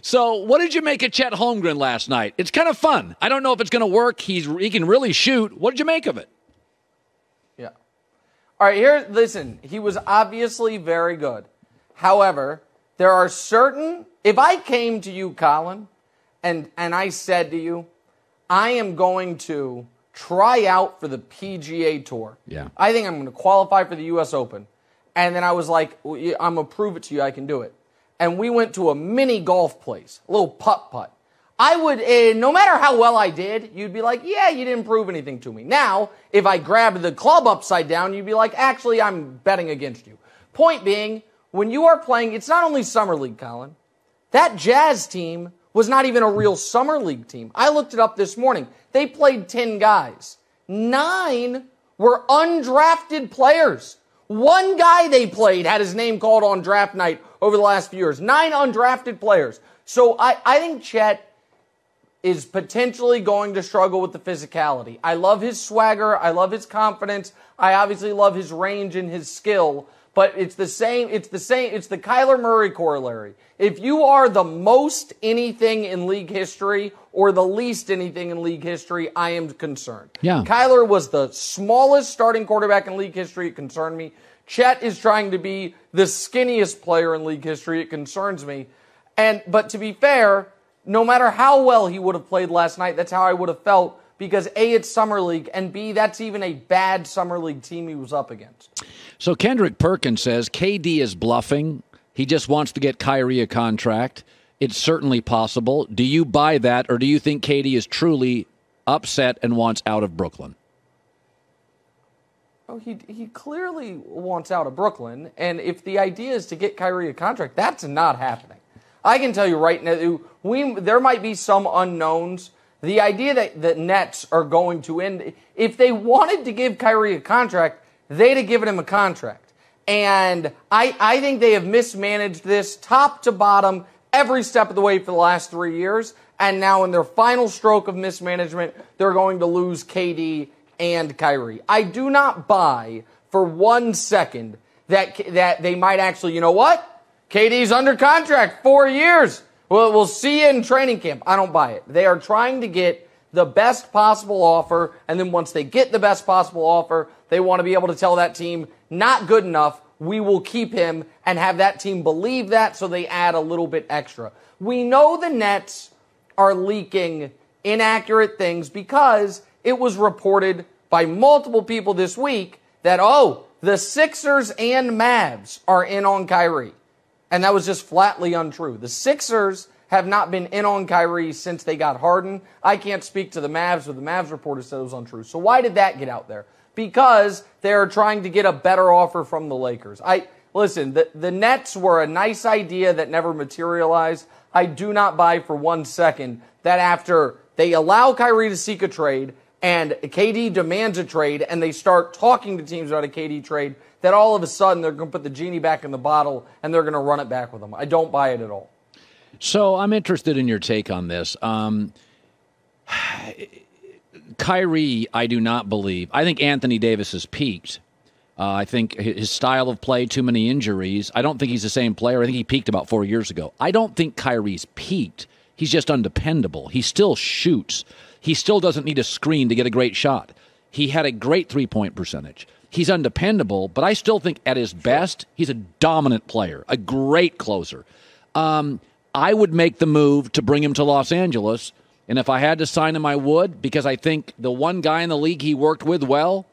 So what did you make of Chet Holmgren last night? It's kind of fun. I don't know if it's going to work. He can really shoot. What did you make of it? Yeah. All right, here, listen, he was obviously very good. However, there are certain, if I came to you, Colin, and I said to you, I am going to try out for the PGA Tour. Yeah. I think I'm going to qualify for the U.S. Open. And then I was like, I'm going to prove it to you I can do it. And we went to a mini golf place, a little putt-putt. I would, no matter how well I did, you'd be like, yeah, you didn't prove anything to me. Now, if I grabbed the club upside down, you'd be like, actually, I'm betting against you. Point being, when you are playing, it's not only Summer League, Colin. That Jazz team was not even a real Summer League team. I looked it up this morning. They played 10 guys. 9 were undrafted players. One guy they played had his name called on draft night over the last few years. 9 undrafted players. So I think Chet is potentially going to struggle with the physicality. I love his swagger. I love his confidence. I obviously love his range and his skill. But it's the Kyler Murray corollary. If you are the most anything in league history or the least anything in league history, I am concerned. Yeah. Kyler was the smallest starting quarterback in league history. It concerned me. Chet is trying to be the skinniest player in league history. It concerns me. But to be fair, no matter how well he would have played last night, that's how I would have felt. Because A, it's Summer League, and B, that's even a bad Summer League team he was up against. So Kendrick Perkins says KD is bluffing. He just wants to get Kyrie a contract. It's certainly possible. Do you buy that, or do you think KD is truly upset and wants out of Brooklyn? Oh, he clearly wants out of Brooklyn, and if the idea is to get Kyrie a contract, that's not happening. I can tell you right now, there might be some unknowns. The idea that the Nets are going to end, if they wanted to give Kyrie a contract, they'd have given him a contract. And I think they have mismanaged this top to bottom every step of the way for the last 3 years. And now in their final stroke of mismanagement, they're going to lose KD and Kyrie. I do not buy for 1 second that they might actually, you know what? KD's under contract 4 years. Well, we'll see you in training camp. I don't buy it. They are trying to get the best possible offer, and then once they get the best possible offer, they want to be able to tell that team, not good enough, we will keep him, and have that team believe that, so they add a little bit extra. We know the Nets are leaking inaccurate things because it was reported by multiple people this week that, the Sixers and Mavs are in on Kyrie. And that was just flatly untrue. The Sixers have not been in on Kyrie since they got Harden. I can't speak to the Mavs, but the Mavs reporter said it was untrue. So why did that get out there? Because they're trying to get a better offer from the Lakers. Listen, the Nets were a nice idea that never materialized. I do not buy for 1 second that after they allow Kyrie to seek a trade and KD demands a trade and they start talking to teams about a KD trade, that all of a sudden they're going to put the genie back in the bottle and they're going to run it back with them. I don't buy it at all. So I'm interested in your take on this. Kyrie, I do not believe. I think Anthony Davis has peaked. I think his style of play, too many injuries. I don't think he's the same player. I think he peaked about 4 years ago. I don't think Kyrie's peaked. He's just undependable. He still shoots. He still doesn't need a screen to get a great shot. He had a great three-point percentage. He's undependable, but I still think at his best, he's a dominant player, a great closer. I would make the move to bring him to Los Angeles, and if I had to sign him, I would, because I think the one guy in the league he worked with well,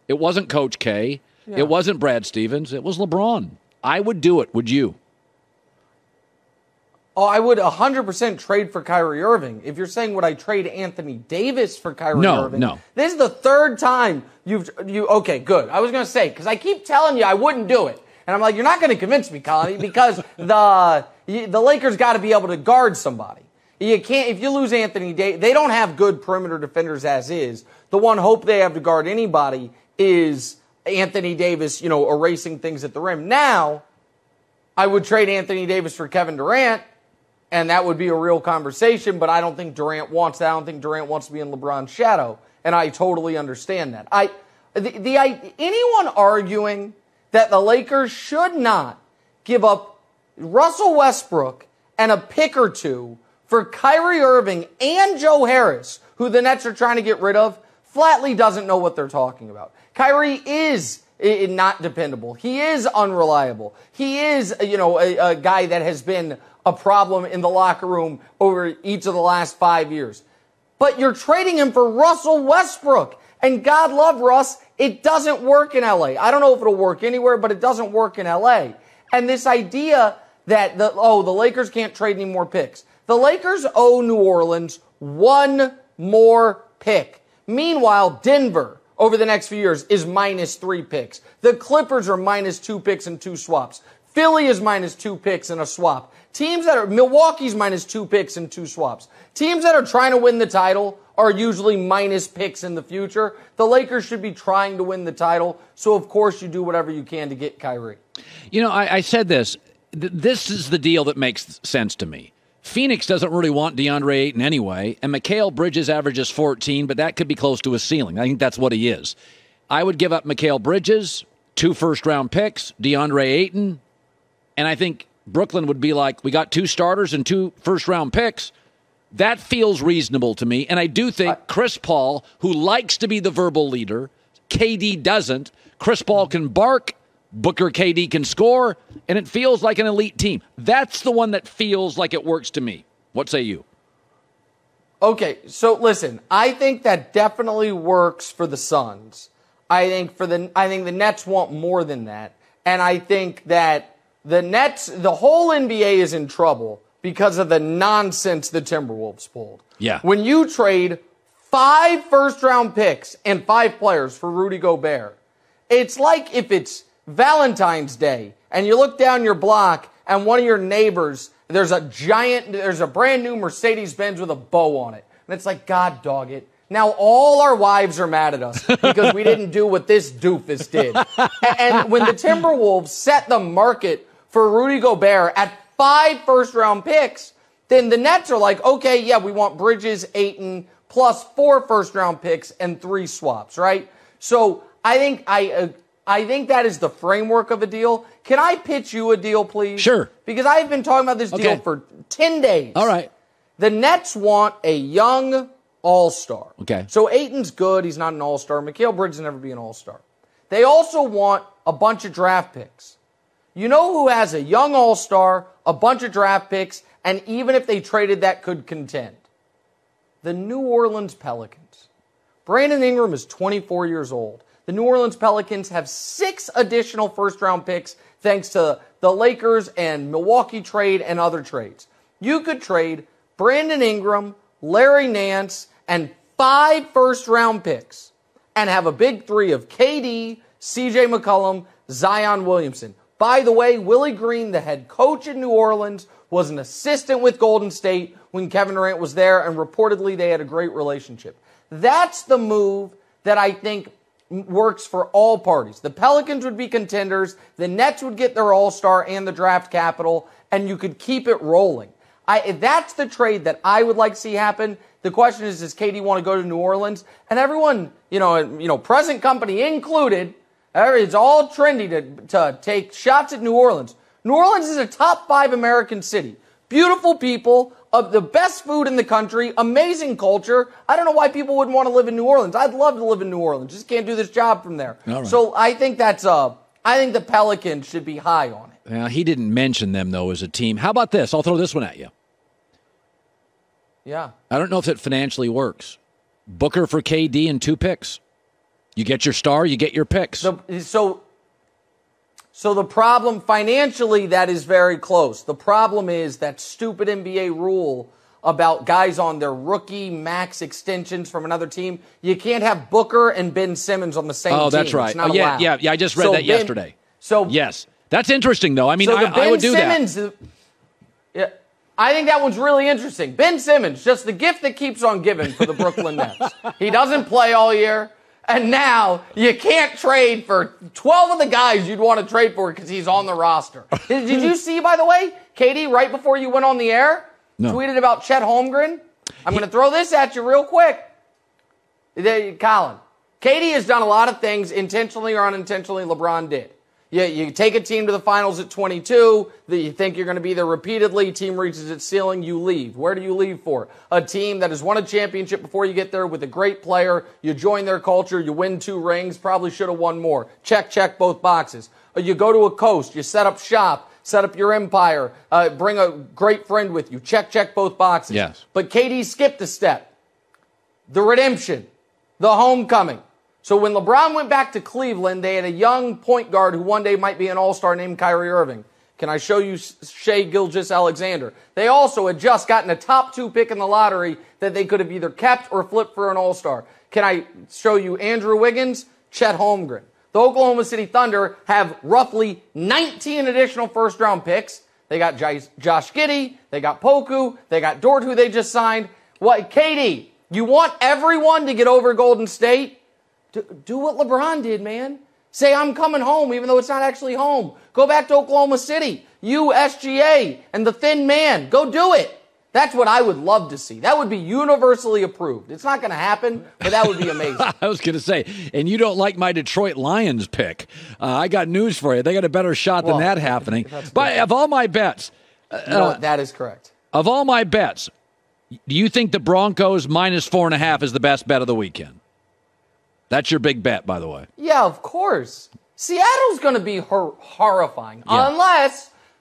it wasn't Coach K, it wasn't Brad Stevens, it was LeBron. I would do it. Would you? Oh, I would 100% trade for Kyrie Irving. If you're saying would I trade Anthony Davis for Kyrie Irving? No. This is the third time okay, good. I was going to say, because I keep telling you I wouldn't do it. And I'm like, you're not going to convince me, Colin, because the Lakers got to be able to guard somebody. You can't, if you lose Anthony Davis, they don't have good perimeter defenders as is. The one hope they have to guard anybody is Anthony Davis, erasing things at the rim. Now, I would trade Anthony Davis for Kevin Durant, and that would be a real conversation, but I don't think Durant wants that. I don't think Durant wants to be in LeBron's shadow, and I totally understand that. Anyone arguing that the Lakers should not give up Russell Westbrook and a pick or two for Kyrie Irving and Joe Harris, who the Nets are trying to get rid of, flatly doesn't know what they're talking about. Kyrie is not dependable. He is unreliable. He is, a guy that has been a problem in the locker room over each of the last 5 years. But you're trading him for Russell Westbrook. And God love Russ, it doesn't work in LA. I don't know if it'll work anywhere, but it doesn't work in LA. And this idea that the Lakers can't trade any more picks. The Lakers owe New Orleans one more pick. Meanwhile, Denver, over the next few years, is -3 picks. The Clippers are -2 picks and 2 swaps. Philly is -2 picks and a swap. Milwaukee's -2 picks and 2 swaps. Teams that are trying to win the title are usually minus picks in the future. The Lakers should be trying to win the title, so of course you do whatever you can to get Kyrie. I said this. This is the deal that makes sense to me. Phoenix doesn't really want DeAndre Ayton anyway, and Mikal Bridges averages 14, but that could be close to a ceiling. I think that's what he is. I would give up Mikal Bridges, 2 first-round picks, DeAndre Ayton, and I think Brooklyn would be like, we got 2 starters and 2 first-round picks. That feels reasonable to me, and I do think Chris Paul, who likes to be the verbal leader, KD doesn't. Chris Paul can bark, Booker, KD can score, and it feels like an elite team. That's the one that feels like it works to me. What say you? Okay, so listen, I think that definitely works for the Suns. I think the Nets want more than that, and I think that the whole NBA is in trouble because of the nonsense the Timberwolves pulled. Yeah. When you trade 5 first-round picks and 5 players for Rudy Gobert, it's like if it's Valentine's Day and you look down your block and one of your neighbors, there's a brand new Mercedes-Benz with a bow on it. And it's like, God dog it. Now all our wives are mad at us because we didn't do what this doofus did. And when the Timberwolves set the market for Rudy Gobert at 5 first-round picks, then the Nets are like, okay, yeah, we want Bridges, Ayton, plus 4 first-round picks and 3 swaps, right? So I think that is the framework of a deal. Can I pitch you a deal, please? Sure. Because I've been talking about this deal for 10 days. All right. The Nets want a young all-star. Okay. So Ayton's good. He's not an all-star. Mikal Bridges will never be an all-star. They also want a bunch of draft picks. You know who has a young all-star, a bunch of draft picks, and even if they traded that could contend? The New Orleans Pelicans. Brandon Ingram is 24 years old. The New Orleans Pelicans have 6 additional first-round picks thanks to the Lakers and Milwaukee trade and other trades. You could trade Brandon Ingram, Larry Nance, and 5 first-round picks and have a big 3 of KD, CJ McCollum, Zion Williamson. By the way, Willie Green, the head coach in New Orleans, was an assistant with Golden State when Kevin Durant was there, and reportedly they had a great relationship. That's the move that I think works for all parties. The Pelicans would be contenders, the Nets would get their all-star and the draft capital, and you could keep it rolling. That's the trade that I would like to see happen. The question is, does KD want to go to New Orleans? And everyone, present company included, it's all trendy to take shots at New Orleans. New Orleans is a top 5 American city. Beautiful people, of the best food in the country, amazing culture. I don't know why people wouldn't want to live in New Orleans. I'd love to live in New Orleans. Just can't do this job from there. Right. So I think I think the Pelicans should be high on it. Now, he didn't mention them, though, as a team. How about this? I'll throw this one at you. Yeah. I don't know if it financially works. Booker for KD and 2 picks. You get your star, you get your picks. So the problem financially, that is very close. The problem is that stupid NBA rule about guys on their rookie max extensions from another team. You can't have Booker and Ben Simmons on the same team. Oh, that's right. Yeah. I just read that yesterday. Yes. That's interesting, though. I mean, I would do that. Yeah, I think that one's really interesting. Ben Simmons, just the gift that keeps on giving for the Brooklyn Nets. He doesn't play all year. And now you can't trade for 12 of the guys you'd want to trade for because he's on the roster. Did you see, by the way, Katie, right before you went on the air, tweeted about Chet Holmgren? I'm going to throw this at you real quick. Colin, Katie has done a lot of things intentionally or unintentionally LeBron did. You take a team to the finals at 22, that you think you're going to be there repeatedly, team reaches its ceiling, you leave. Where do you leave for? A team that has won a championship before you get there with a great player, you join their culture, you win 2 rings, probably should have won more. Check both boxes. You go to a coast, you set up shop, set up your empire, bring a great friend with you, check both boxes. Yes. But KD skipped a step. The redemption, the homecoming. So when LeBron went back to Cleveland, they had a young point guard who one day might be an all-star named Kyrie Irving. Can I show you Shai Gilgeous-Alexander? They also had just gotten a top 2 pick in the lottery that they could have either kept or flipped for an all-star. Can I show you Andrew Wiggins, Chet Holmgren? The Oklahoma City Thunder have roughly 19 additional first-round picks. They got Josh Giddey, they got Poku, they got Dort, who they just signed. What, KD, you want everyone to get over Golden State? Do what LeBron did, man. Say, I'm coming home, even though it's not actually home. Go back to Oklahoma City. You, SGA, and the thin man. Go do it. That's what I would love to see. That would be universally approved. It's not going to happen, but that would be amazing. I was going to say, and you don't like my Detroit Lions pick. I got news for you. They got a better shot than that happening. But of all my bets. No, that is correct. Of all my bets, do you think the Broncos minus 4.5 is the best bet of the weekend? That's your big bet, by the way. Yeah, of course. Seattle's going to be horrifying. Yeah.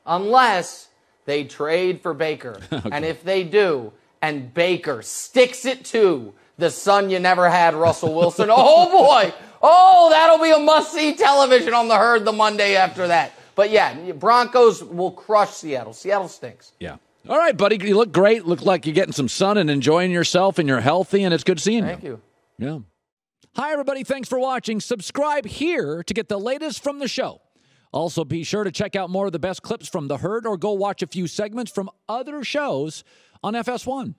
Unless they trade for Baker. Okay. And if they do, and Baker sticks it to the son you never had, Russell Wilson, oh boy. Oh, that'll be a must-see television on the Herd the Monday after that. But yeah, Broncos will crush Seattle. Seattle stinks. Yeah. All right, buddy. You look great. Look like you're getting some sun and enjoying yourself, and you're healthy, and it's good seeing you. Thank you. Yeah. Hi, everybody. Thanks for watching. Subscribe here to get the latest from the show. Also, be sure to check out more of the best clips from The Herd or go watch a few segments from other shows on FS1.